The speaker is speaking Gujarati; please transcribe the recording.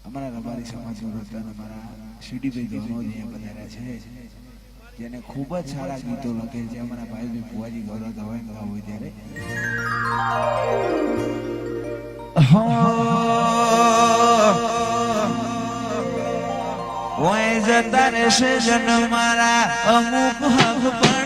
અમારા રબારી સમાજનો રતન અમારા સીડીભાઈ ધોનો જે પધાર્યા છે, જેને ખૂબ જ સારા ગીતો લખે છે. અમારા ભાઈ ભુવાજી ગૌરવ હોય ત્યારે ઓય જતા રહેશે જન મારા અમુક હક